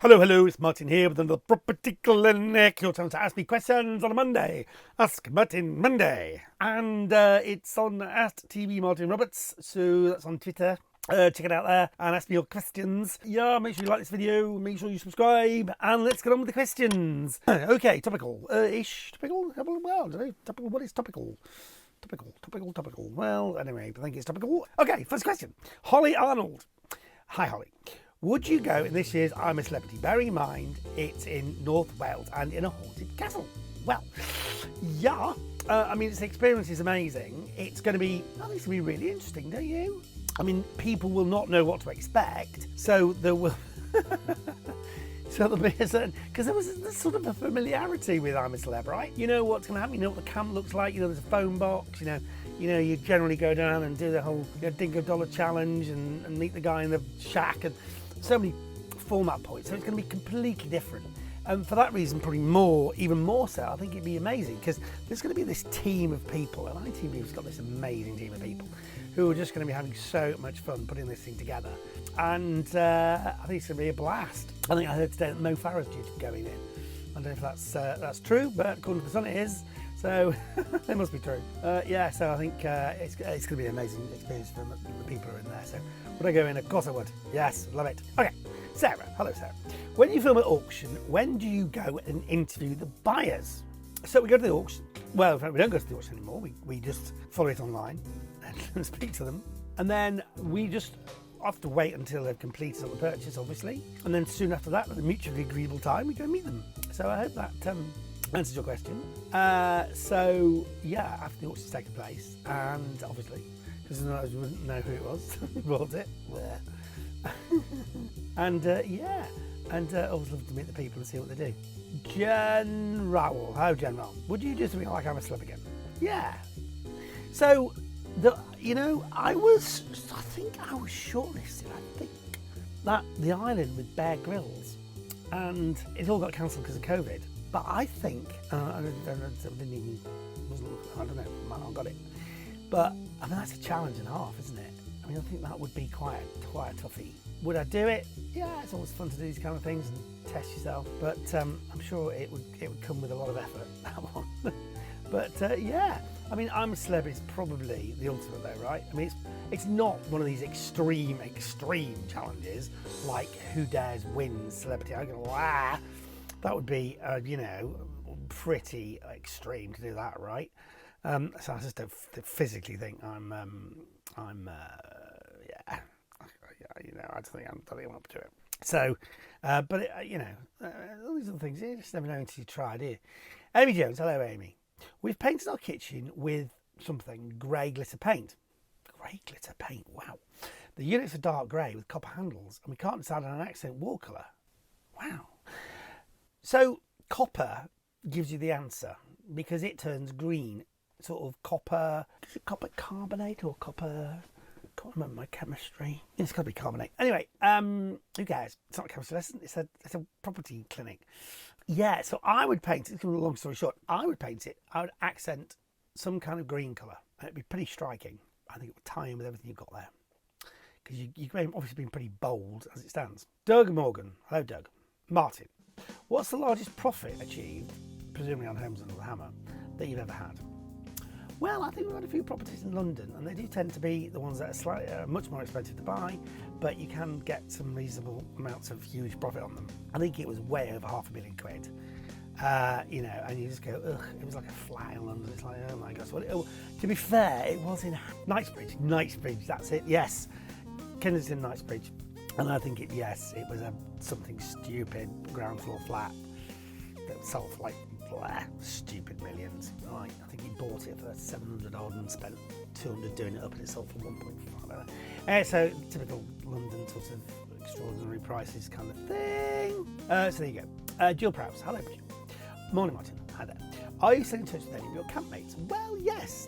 Hello, it's Martin here with another property clinic. Your time to ask me questions on a Monday. Ask Martin Monday. And it's on at TV Martin Roberts, so that's on Twitter. Check it out there and ask me your questions. Yeah, make sure you like this video, make sure you subscribe, and let's get on with the questions. Okay, topical-ish. Topical? Well, I don't know. Topical, what is topical? Topical. Well, anyway, I think it's topical. Okay, first question. Holly Arnold. Hi, Holly. Would you go in this year's I'm a Celebrity? Bearing in mind it's in North Wales and in a haunted castle. Well, yeah. I mean, the experience is amazing. It's going to be, I think it's going to be really interesting, don't you? I mean, people will not know what to expect, so there will... So there'll be a certain, because there was this sort of a familiarity with I'm a Celeb, right? You know what's going to happen, you know what the camp looks like, you know there's a phone box, you know you generally go down and do the whole Dingo Dollar challenge and meet the guy in the shack, and so many format points, so it's going to be completely different. And for that reason, probably even more so, I think it'd be amazing, because there's going to be this team of people, and ITV's got this amazing team of people who are just going to be having so much fun putting this thing together. And I think it's going to be a blast. I think I heard today that Mo Farah's due to be going in. I don't know if that's true, but according to the Sun it is. So it must be true. Yeah, so I think it's going to be an amazing experience for the people who are in there. So would I go in? Of course I would. Yes, love it. Okay, Sarah. Hello, Sarah. When you film at auction, when do you go and interview the buyers? So we go to the auction. Well, in fact, we don't go to the auction anymore. We just follow it online and speak to them. And then we just have to wait until they've completed the purchase, obviously. And then soon after that, at a mutually agreeable time, we go meet them. So I hope that answers your question. So yeah, after the auction's taken place, and obviously, because otherwise we wouldn't know who it was who bought it. And yeah, and always love to meet the people and see what they do. Jen Rowell, hello Jen Rowell. Would you do something like I'm a Celeb again? Yeah. So, I think I was shortlisted, I think. That The Island with Bear Grylls, and it all got cancelled because of COVID. But I think, I don't know, might not got it. But I mean, that's a challenge and a half, isn't it? I mean, I think that would be quite a toughie. Would I do it? Yeah, it's always fun to do these kind of things and test yourself. But I'm sure it would come with a lot of effort, that one. But yeah, I mean, I'm a Celeb is probably the ultimate though, right? I mean, it's not one of these extreme challenges like Who Dares Wins Celebrity. I'm going, wow. That would be, pretty extreme to do that, right? So I just don't physically think I don't think I'm up to it. So, but all these other things, you just never know until you try, do you? Amy Jones, hello Amy. We've painted our kitchen with something grey glitter paint. Grey glitter paint, wow. The units are dark grey with copper handles, and we can't decide on an accent wall colour. Wow. So copper gives you the answer because it turns green, sort of copper. Is it copper carbonate or copper? I can't remember my chemistry. It's got to be carbonate. Anyway, who cares? It's not a chemistry lesson. It's a property clinic. Yeah. So I would paint it. Long story short, I would paint it. I would accent some kind of green colour, and it'd be pretty striking. I think it would tie in with everything you've got there because you've obviously been pretty bold as it stands. Doug Morgan. Hello, Doug. Martin. What's the largest profit achieved, presumably on Homes Under the Hammer, that you've ever had? Well, I think we've had a few properties in London, and they do tend to be the ones that are slightly much more expensive to buy, but you can get some reasonable amounts of huge profit on them. I think it was way over £500,000. And you just go, ugh, it was like a flat in London. It's like, oh my gosh. Well, to be fair, it was in Knightsbridge, that's it, yes. Kensington, Knightsbridge. And I think it was something stupid ground floor flat that sold for like stupid millions. Like, I think he bought it for 700 odd and spent 200 doing it up, and it sold for 1.5. So typical London sort of extraordinary prices kind of thing. So there you go. Jill Prowse, hello. Morning, Martin. Hi there. Are you still in touch with any of your campmates? Well, yes.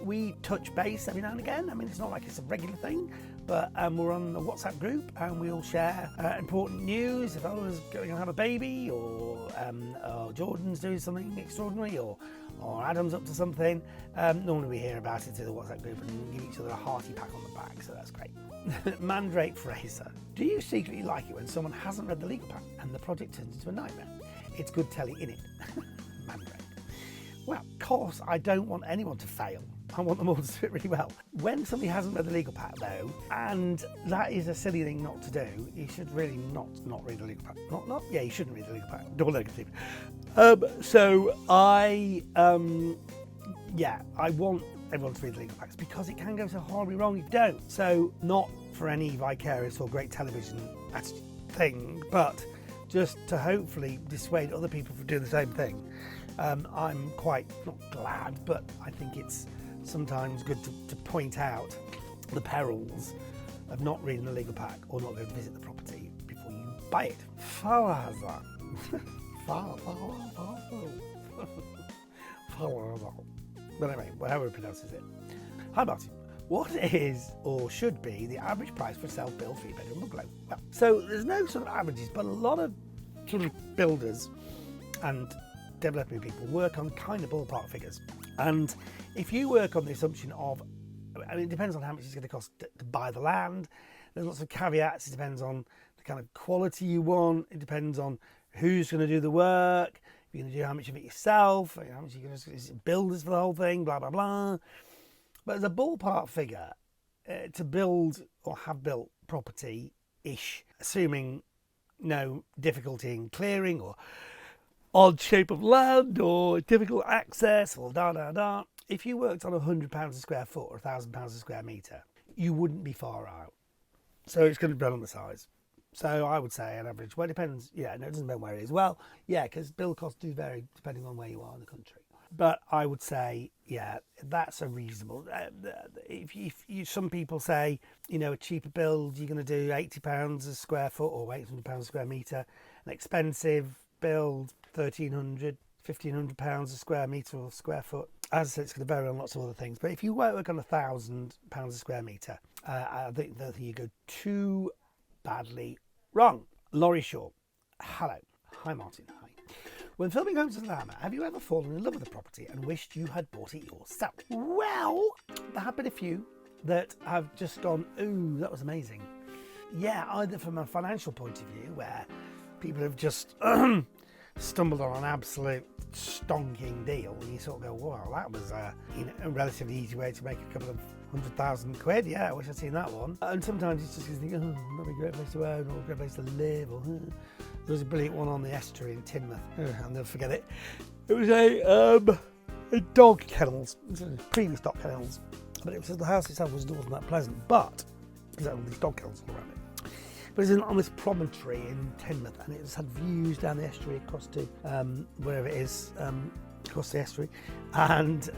We touch base every now and again. I mean, it's not like it's a regular thing, but we're on the WhatsApp group and we all share important news. If I was going to have a baby, or Jordan's doing something extraordinary, or or Adam's up to something, normally we hear about it through the WhatsApp group and give each other a hearty pat on the back, so that's great. Mandrake Fraser. Do you secretly like it when someone hasn't read the legal pack and the project turns into a nightmare? It's good telly, innit? Mandrake. Well, of course, I don't want anyone to fail. I want them all to do it really well. When somebody hasn't read the legal pack, though, and that is a silly thing not to do, you should really not read the legal pack. Yeah, you shouldn't read the legal pack. Double negative. So I want everyone to read the legal packs because it can go so horribly wrong if you don't. So not for any vicarious or great television thing, but just to hopefully dissuade other people from doing the same thing. I'm quite, not glad, but I think it's sometimes good to point out the perils of not reading the legal pack or not going to visit the property before you buy it. Falaza. But anyway, however it pronounces it. Hi Martin. What is or should be the average price for a self-built 3-bedroom bungalow? Well, so there's no sort of averages, but a lot of sort of builders and developing people work on kind of ballpark figures. And if you work on the assumption of, I mean, it depends on how much it's going to cost to buy the land. There's lots of caveats. It depends on the kind of quality you want. It depends on who's going to do the work. If you're going to do how much of it yourself, how much you're going to builders for the whole thing, blah, blah, blah. But as a ballpark figure, to build or have built property-ish, assuming no difficulty in clearing or odd shape of land or difficult access or da-da-da, if you worked on £100 a square foot or £1,000 a square metre, you wouldn't be far out. So it's going to depend on the size. So I would say an average, well, it depends, yeah, no, it doesn't depend where it is. Well, yeah, because build costs do vary depending on where you are in the country. But I would say, yeah, that's a reasonable. If some people say, you know, a cheaper build, you're going to do £80 a square foot or £800 a square metre. An expensive build, £1,300, £1,500 a square metre or square foot. As I said, it's going to vary on lots of other things. But if you work on £1,000 a square metre, I think that you go too badly wrong. Laurie Shaw. Hello. Hi, Martin. Hi. When filming Homes of the Hammer, have you ever fallen in love with a property and wished you had bought it yourself? Well, there have been a few that have just gone, ooh, that was amazing. Yeah, either from a financial point of view, where people have just stumbled on an absolute stonking deal, and you sort of go, wow, that was a relatively easy way to make a couple of £100,000. Yeah, I wish I'd seen that one. And sometimes it's just you think, oh, that'd be a great place to own or a great place to live. Or there was a brilliant one on the estuary in Teignmouth. I'll never forget it. It was a dog kennels, previous dog kennels, but it was the house itself wasn't that pleasant. But because there were these dog kennels all around it. But it's on this promontory in Teignmouth, and it just had views down the estuary across to wherever it is, across the estuary, and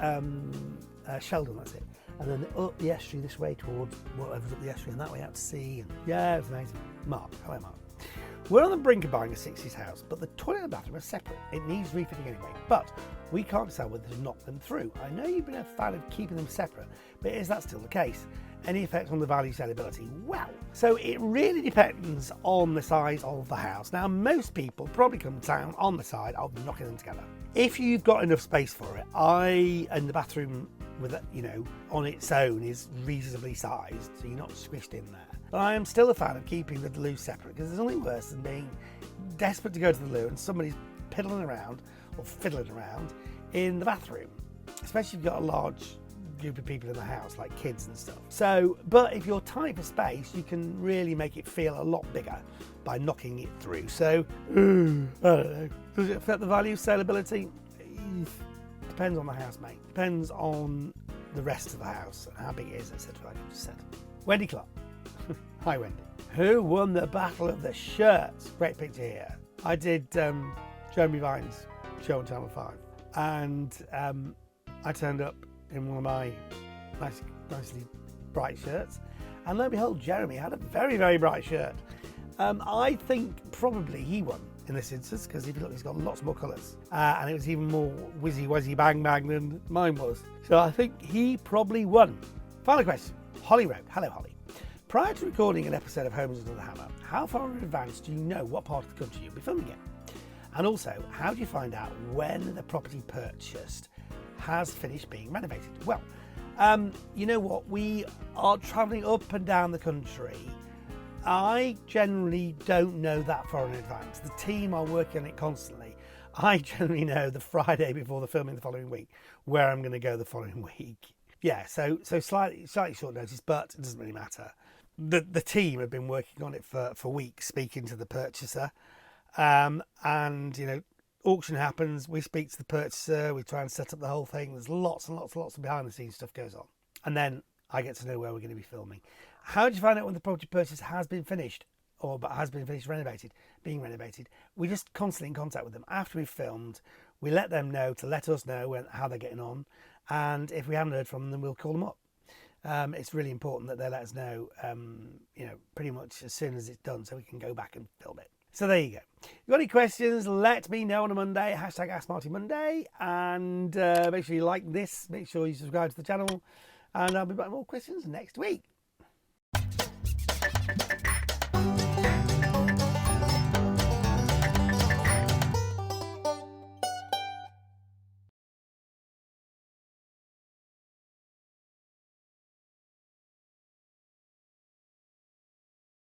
Sheldon, that's it. And then up the estuary this way towards whatever's up the estuary, and that way out to sea. And yeah, it was amazing. Mark, hello Mark. We're on the brink of buying a 60s house, but the toilet and bathroom are separate. It needs refitting anyway, but we can't decide whether to knock them through. I know you've been a fan of keeping them separate, but is that still the case? Any effect on the value sellability? Well, so it really depends on the size of the house. Now, most people probably come down on the side of knocking them together. If you've got enough space for it, and the bathroom with it, you know, on its own is reasonably sized, so you're not squished in there. But I am still a fan of keeping the loo separate, because there's nothing worse than being desperate to go to the loo and somebody's piddling around or fiddling around in the bathroom, especially if you've got a large group of people in the house, like kids and stuff. So, but if you're tight for space, you can really make it feel a lot bigger by knocking it through. So, I don't know. Does it affect the value sellability? Depends on the house, mate. Depends on the rest of the house and how big it is, etc. Like I just said. Wendy Clark. Hi, Wendy. Who won the Battle of the Shirts? Great picture here. I did Jeremy Vine's show on Channel 5, and I turned up in one of my nicely bright shirts, and lo and behold, Jeremy had a very, very bright shirt. I think probably he won in this instance, because if you look, he's got lots more colours, and it was even more whizzy wuzzy bang bang than mine was. So I think he probably won. Final question. Holly Road. Hello, Holly. Prior to recording an episode of Homes Under the Hammer, how far in advance do you know what part of the country you'll be filming in? And also, how do you find out when the property purchased has finished being renovated. Well, you know what? We are travelling up and down the country. I generally don't know that far in advance. The team are working on it constantly. I generally know the Friday before the filming the following week where I'm going to go the following week. Yeah, so slightly short notice, but it doesn't really matter. The team have been working on it for weeks, speaking to the purchaser, and auction happens. We speak to the purchaser. We try and set up the whole thing. There's lots and lots of behind the scenes stuff goes on, and then I get to know where we're going to be filming. How do you find out when the property purchase has been finished, or has been finished being renovated? We're just constantly in contact with them after we've filmed. We let them know to let us know how they're getting on, and if we haven't heard from them, we'll call them up. It's really important that they let us know, pretty much as soon as it's done, so we can go back and film it. So there you go. If you've got any questions, let me know on a Monday, #AskMartyMonday, and make sure you like this, make sure you subscribe to the channel, and I'll be back with more questions next week.